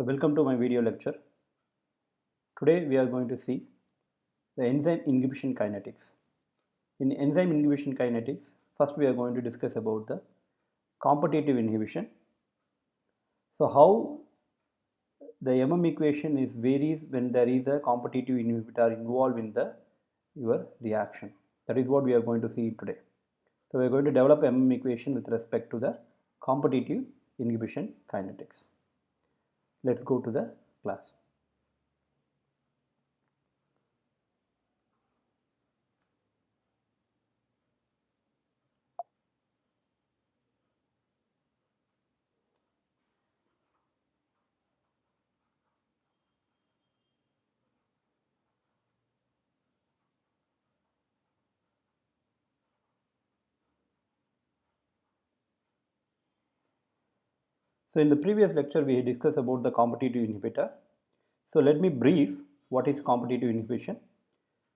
So welcome to my video lecture. Today we are going to see the enzyme inhibition kinetics. In enzyme inhibition kinetics, first we are going to discuss about the competitive inhibition. So how the equation is varies when there is a competitive inhibitor involved in your reaction. That is what we are going to see today. So we are going to develop equation with respect to the competitive inhibition kinetics. Let's go to the class. So in the previous lecture we discussed about the competitive inhibitor. So let me brief what is competitive inhibition.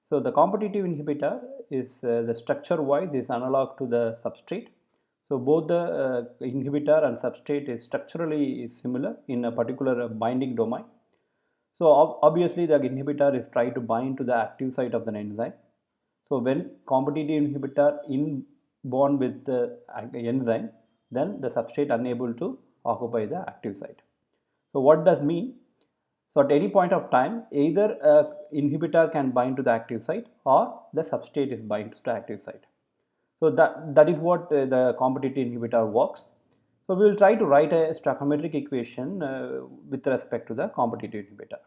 So the competitive inhibitor is the structure wise is analog to the substrate. So both the inhibitor and substrate is structurally similar in a particular binding domain. So obviously the inhibitor is trying to bind to the active site of the enzyme. So when competitive inhibitor in bond with the enzyme, then the substrate unable to occupy the active site. So what does mean? So at any point of time, either a inhibitor can bind to the active site or the substrate is bind to the active site. So that is what the competitive inhibitor works. So we will try to write a stoichiometric equation with respect to the competitive inhibitor.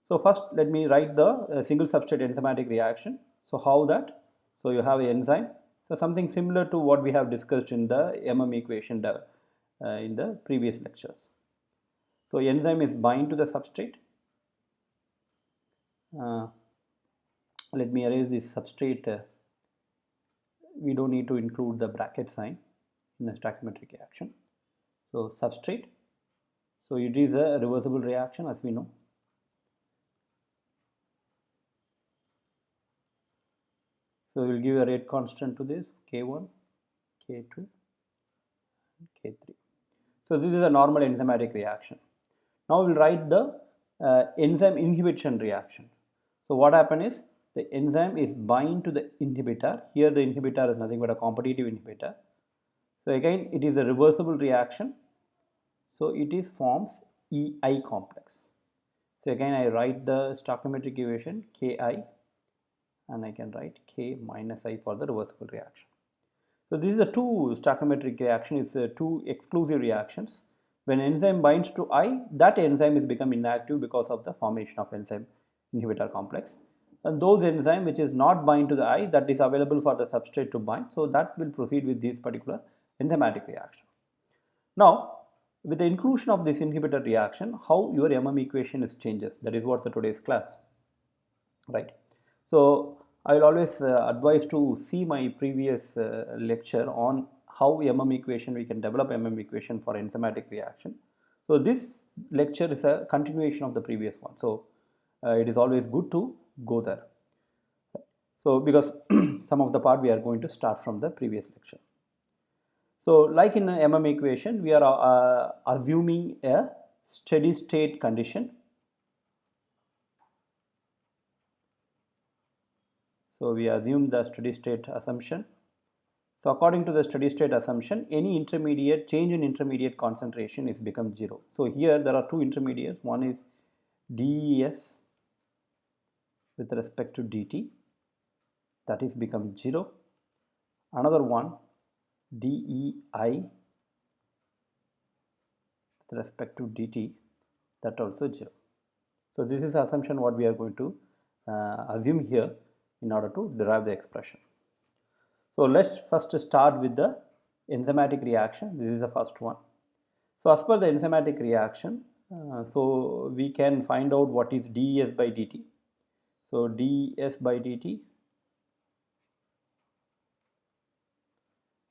So first let me write the single substrate enzymatic reaction. So how that? So you have an enzyme. So something similar to what we have discussed in the equation in the previous lectures. So enzyme is bind to the substrate. Let me erase this substrate. We don't need to include the bracket sign in the stoichiometric reaction. So substrate. So it is a reversible reaction as we know. So we will give a rate constant to this K1, K2, and K3. So this is a normal enzymatic reaction. Now we will write the enzyme inhibition reaction. So what happens is the enzyme is bind to the inhibitor. Here the inhibitor is nothing but a competitive inhibitor. So again it is a reversible reaction. So it is forms EI complex. So again I write the stoichiometric equation Ki and I can write K minus I for the reversible reaction. So this is a two stoichiometric reaction, it's two exclusive reactions. When enzyme binds to I, that enzyme is become inactive because of the formation of enzyme inhibitor complex. And those enzyme which is not bind to the I, that is available for the substrate to bind, so that will proceed with this particular enzymatic reaction. Now, with the inclusion of this inhibitor reaction, how your equation is changes, that is what's the today's class, right? So I will always advise to see my previous lecture on how equation we can develop equation for enzymatic reaction. So this lecture is a continuation of the previous one. So it is always good to go there. So because some of the part we are going to start from the previous lecture. So like in an equation, we are assuming a steady state condition. So we assume the steady state assumption. So according to the steady state assumption, any intermediate change in intermediate concentration is become 0. So here there are two intermediates. One is DES with respect to dt, that is become 0. Another one DEI with respect to dt, that also 0. So this is the assumption what we are going to assume here in order to derive the expression. So let's first start with the enzymatic reaction. This is the first one. So as per the enzymatic reaction, so we can find out what is dEs by dt. So dEs by dt.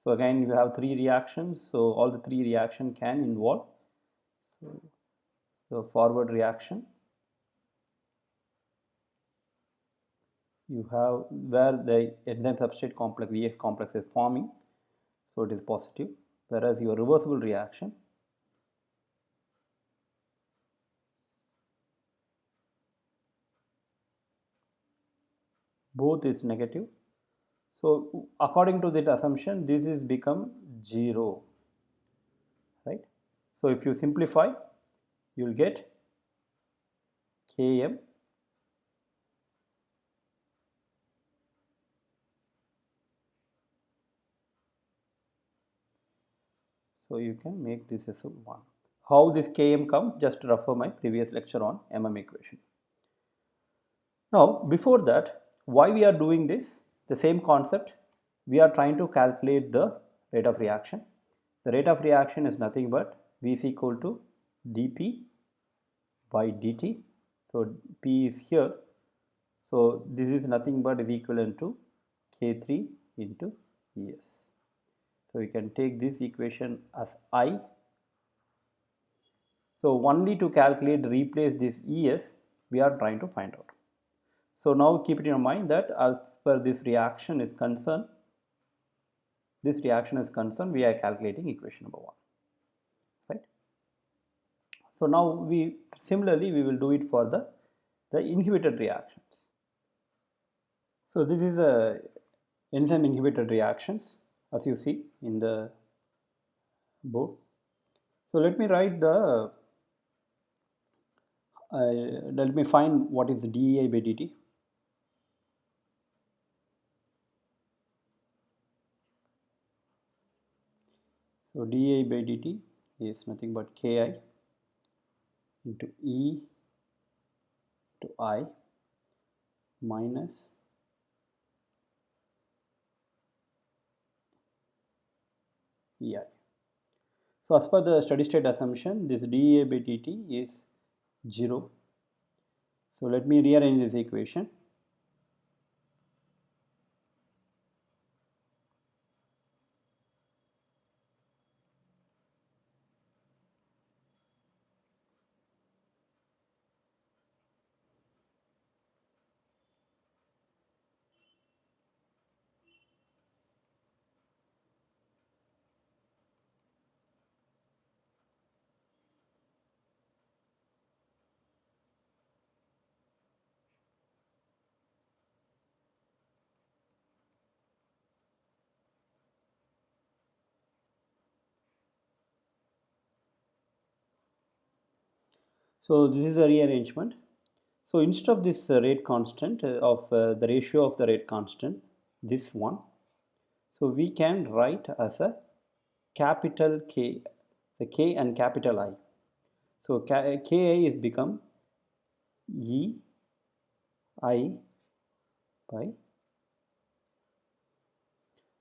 So again you have three reactions. So all the three reaction can involve. So forward reaction. You have where the enzyme substrate complex EX complex is forming. So it is positive. Whereas your reversible reaction. both is negative. So according to that assumption, this is become 0, right? So if you simplify, you will get Km so you can make this as a 1. How this Km comes, just refer my previous lecture on equation. Now before that, why we are doing this? The same concept, we are trying to calculate the rate of reaction. The rate of reaction is nothing but V is equal to dP by dt. So P is here. So this is nothing but is equivalent to K3 into ES. So we can take this equation as I. So only to calculate, replace this ES, we are trying to find out. So now keep it in mind that as per this reaction is concerned, we are calculating equation number 1, right? So now similarly we will do it for the inhibited reactions. So this is a enzyme inhibited reactions as you see in the board. So let me write let me find what is the dEA by dt. So dEA by dt is nothing but Ki into E to I minus EI. So as per the steady state assumption, this dEA by dt is 0. So let me rearrange this equation. So this is a rearrangement. So instead of this rate constant of the ratio of the rate constant, this one, so we can write as a capital K, the K and capital I. So Ka is become E I by.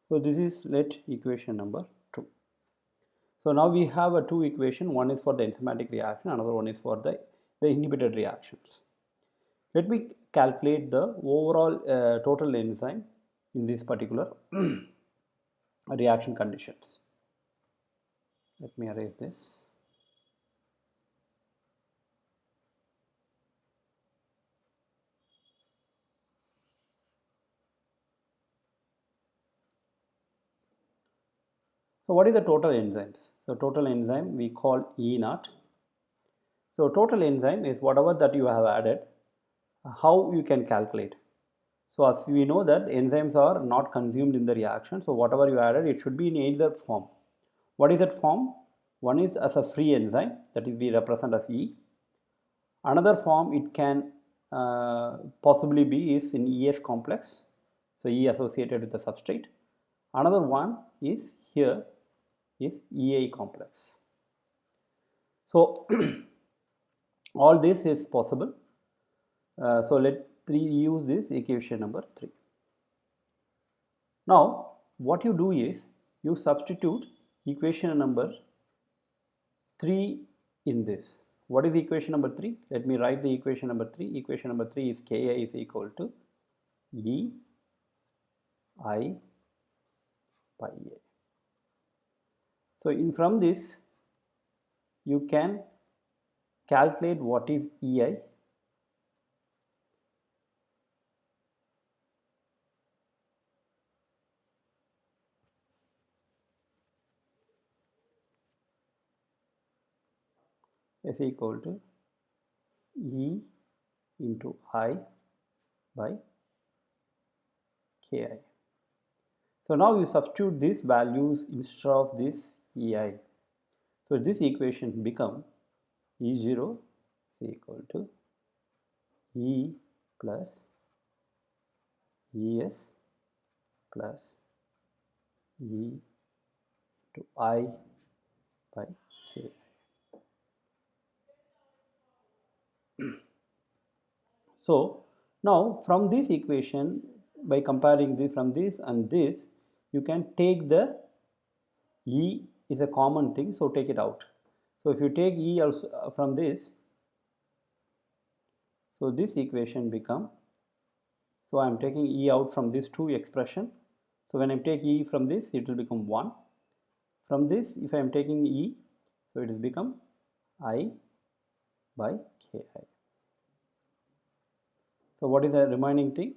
So this is let equation number 2. So now we have a two equation. One is for the enzymatic reaction, another one is for the inhibited reactions. Let me calculate the overall total enzyme in this particular reaction conditions. Let me erase this. So what is the total enzymes? So total enzyme we call E naught. So total enzyme is whatever that you have added, how you can calculate. So as we know that enzymes are not consumed in the reaction, so whatever you added, it should be in either form. What is that form? One is as a free enzyme, that is we represent as E. Another form it can possibly be is in ES complex, so E associated with the substrate. Another one is here is EA complex. So all this is possible. So let's use this equation number 3. Now what you do is you substitute equation number 3 in this. What is equation number 3? Let me write the equation number 3. Equation number 3 is Ki is equal to E I by A. So from this you can calculate what is EI. Is equal to E into I by Ki. So now you substitute these values instead of this Ei. So this equation become E0 is equal to E plus Es plus E to I by Ki. So now from this equation, by comparing this from this and this, you can take the E is a common thing, so take it out. So if you take E also from this, so this equation become, so I am taking E out from this two expression. So when I take E from this, it will become 1. From this, if I am taking E, so it has become I by Ki. So what is the remaining thing?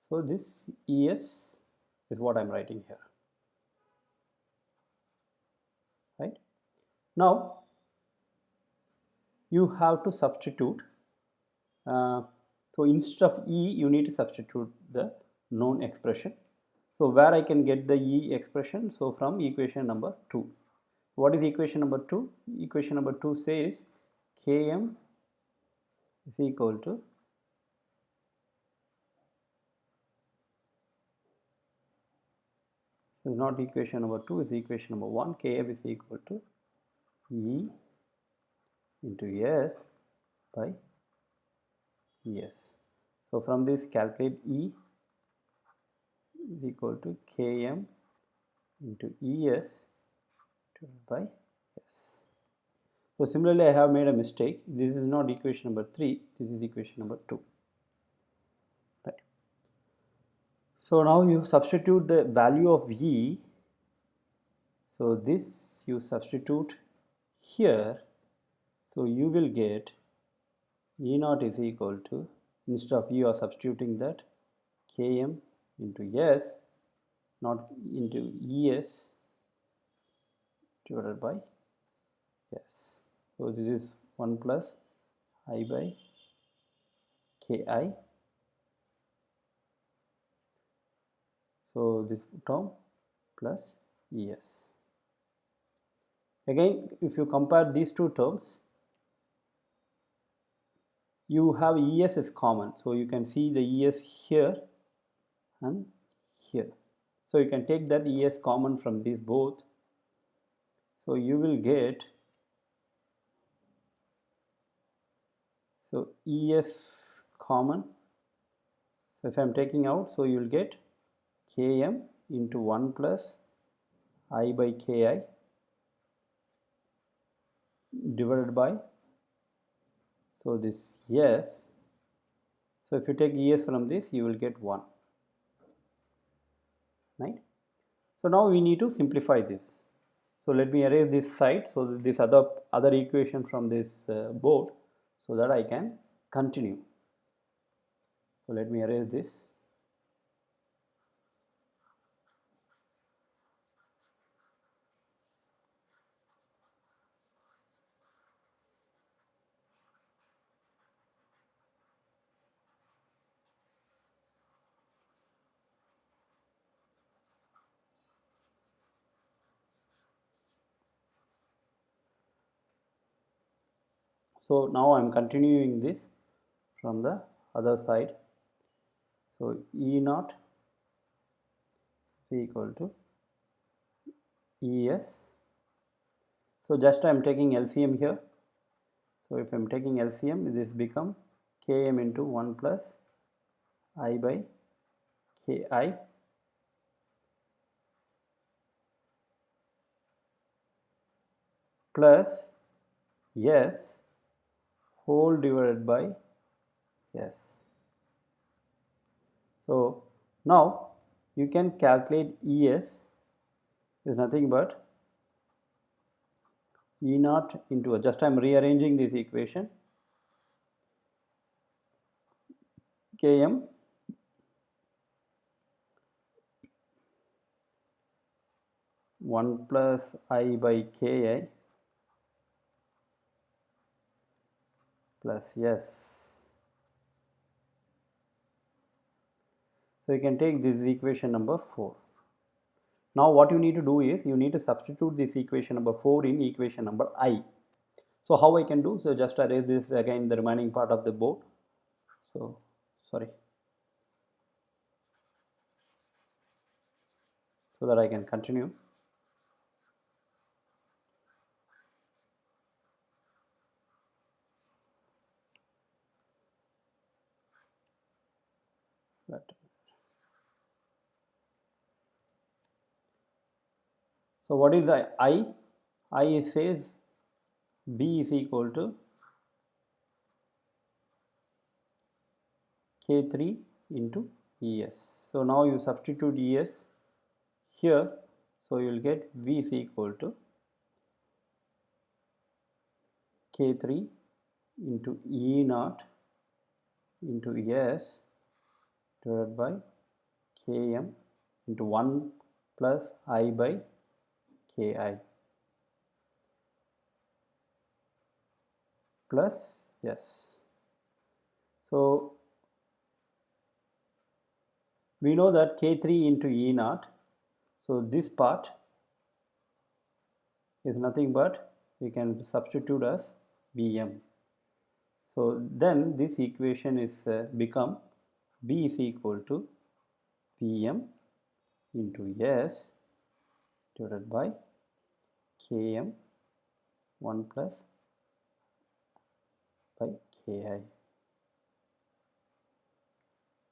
So this Es is what I am writing here. Right? Now you have to substitute. So instead of E, you need to substitute the known expression. So where I can get the E expression? So from equation number 2. What is equation number 2? Equation number 2 says Km is equal to is not equation number 2, is equation number 1. Km is equal to E into S by Es. So from this calculate E is equal to Km into Es by S. So similarly, I have made a mistake. This is not equation number 3. This is equation number 2. Right. So now you substitute the value of E. So this you substitute here. So you will get E0 is equal to, instead of you are substituting that, Km into S, not into Es divided by S. So this is 1 plus I by Ki. So this term plus Es. Again, if you compare these two terms, you have Es is common. So you can see the Es here and here. So you can take that Es common from these both. So you will get, so Es common. So if I am taking out, so you will get Km into 1 plus I by Ki divided by, so this S. So if you take Es from this, you will get 1. Right? So now we need to simplify this. So let me erase this side, so that this other equation from this board, so that I can continue. So let me erase this. So now I am continuing this from the other side. So E0 is equal to Es. So just I am taking LCM here. So if I am taking LCM, this become Km into 1 plus I by Ki plus S whole divided by S. So now you can calculate Es is nothing but E0 into, just I am rearranging this equation, Km one plus I by Ki plus S. So you can take this equation number 4. Now what you need to do is you need to substitute this equation number 4 in equation number I. So how I can do? So just erase this again, the remaining part of the board. So sorry, so that I can continue. So what is the I? I says B is equal to K3 into ES. So now you substitute ES here. So you will get V is equal to K3 into E naught into S divided by Km into 1 plus I by Ki plus S. So we know that K3 into E naught, so this part is nothing but we can substitute as Bm. So then this equation is become B is equal to Bm into S divided by Km 1 plus by Ki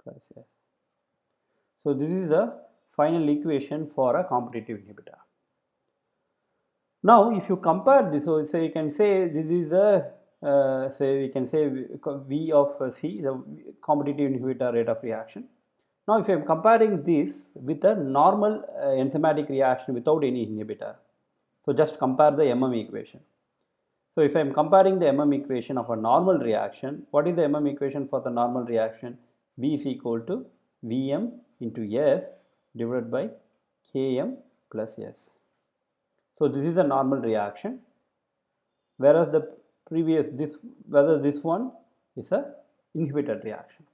plus S. So this is the final equation for a competitive inhibitor. Now if you compare this, so say you can say this is a say we can say V of C, the competitive inhibitor rate of reaction. Now if I am comparing this with a normal enzymatic reaction without any inhibitor, so just compare the equation. So if I am comparing the equation of a normal reaction, what is the equation for the normal reaction? V is equal to Vm into S divided by Km plus S. So this is a normal reaction, whereas the previous this one is a inhibited reaction.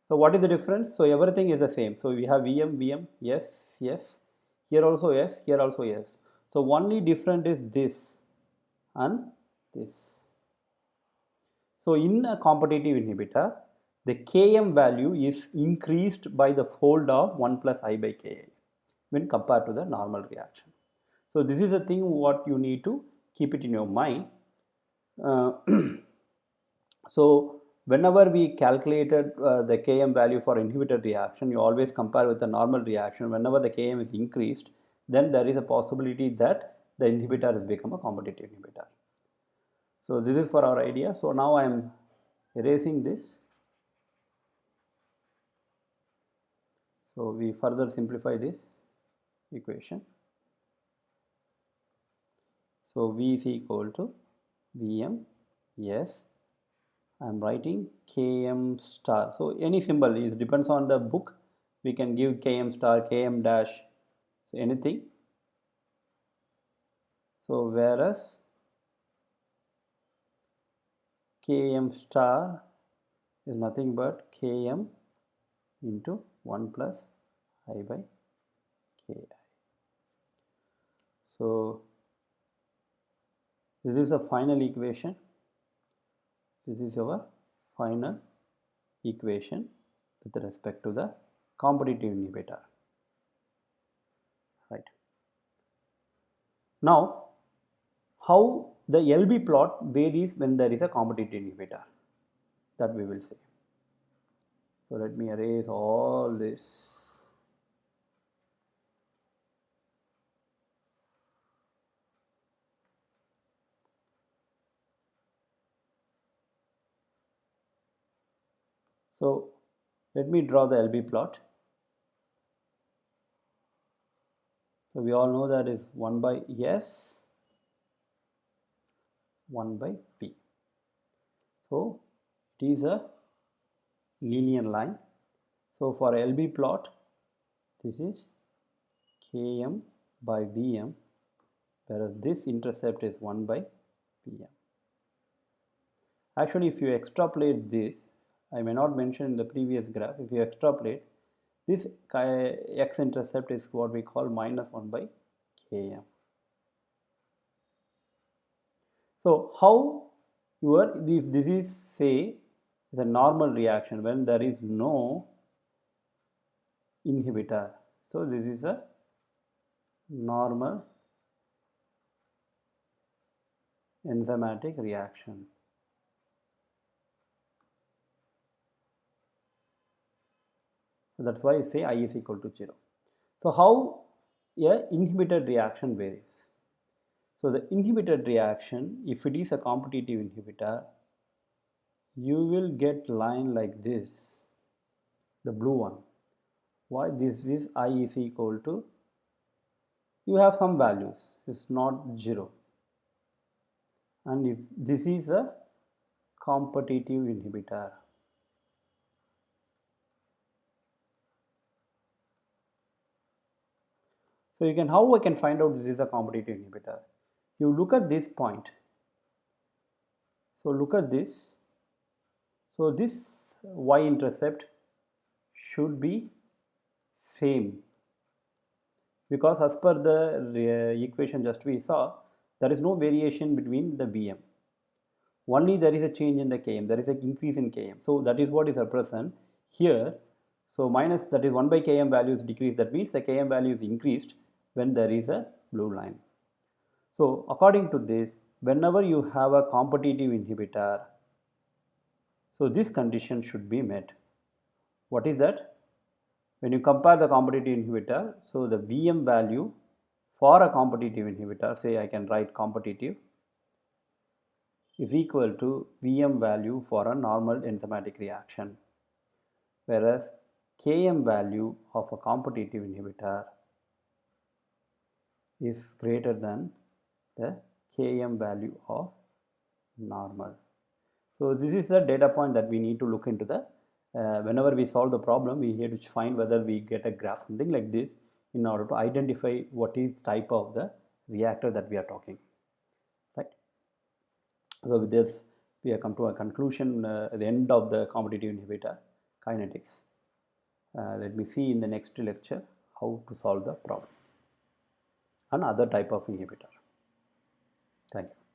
So what is the difference? So everything is the same. So we have Vm, yes, yes, here also yes, here also yes. So only different is this and this. So in a competitive inhibitor, the Km value is increased by the fold of 1 plus I by Ki when compared to the normal reaction. So this is the thing what you need to keep it in your mind. So whenever we calculated the Km value for inhibitor reaction, you always compare with the normal reaction. Whenever the Km is increased, then there is a possibility that the inhibitor has become a competitive inhibitor. So this is for our idea. So now I am erasing this. So we further simplify this equation. So V is equal to Vm, yes, I am writing Km star. So any symbol is depends on the book. We can give Km star, Km dash, so anything. So whereas Km star is nothing but Km into 1 plus I by Ki. So this is a final equation. This is our final equation with respect to the competitive inhibitor. Right. Now, how the LB plot varies when there is a competitive inhibitor, that we will see. So let me erase all this. So let me draw the LB plot. So we all know that is 1 by S, 1 by P. So it is a linear line. So for LB plot, this is Km by Vm, whereas this intercept is 1 by Pm. Actually, if you extrapolate this, I may not mention in the previous graph, if you extrapolate, This x-intercept is what we call minus 1 by km. So how if this is say the normal reaction when there is no inhibitor, so this is a normal enzymatic reaction. So that's why I say I is equal to 0. So how a inhibited reaction varies? So the inhibited reaction, if it is a competitive inhibitor, you will get line like this, the blue one. Why this is I is equal to, you have some values, it's not 0. And if this is a competitive inhibitor, so you can, how I can find out this is a competitive inhibitor? You look at this point. So look at this. So this y-intercept should be same, because as per the equation just we saw, there is no variation between the Vm. Only there is a change in the Km, there is an increase in Km. So that is what is represent here. So minus, that is 1 by Km value is decreased. That means the Km value is increased when there is a blue line. So according to this, whenever you have a competitive inhibitor, so this condition should be met. What is that? When you compare the competitive inhibitor, so the Vm value for a competitive inhibitor, say I can write competitive, is equal to Vm value for a normal enzymatic reaction, whereas Km value of a competitive inhibitor is greater than the Km value of normal. So this is the data point that we need to look into the whenever we solve the problem, we have to find whether we get a graph, something like this, in order to identify what is type of the reactor that we are talking, right? So with this, we have come to a conclusion at the end of the competitive inhibitor kinetics. Let me see in the next lecture how to solve the problem and other type of inhibitor. Thank you.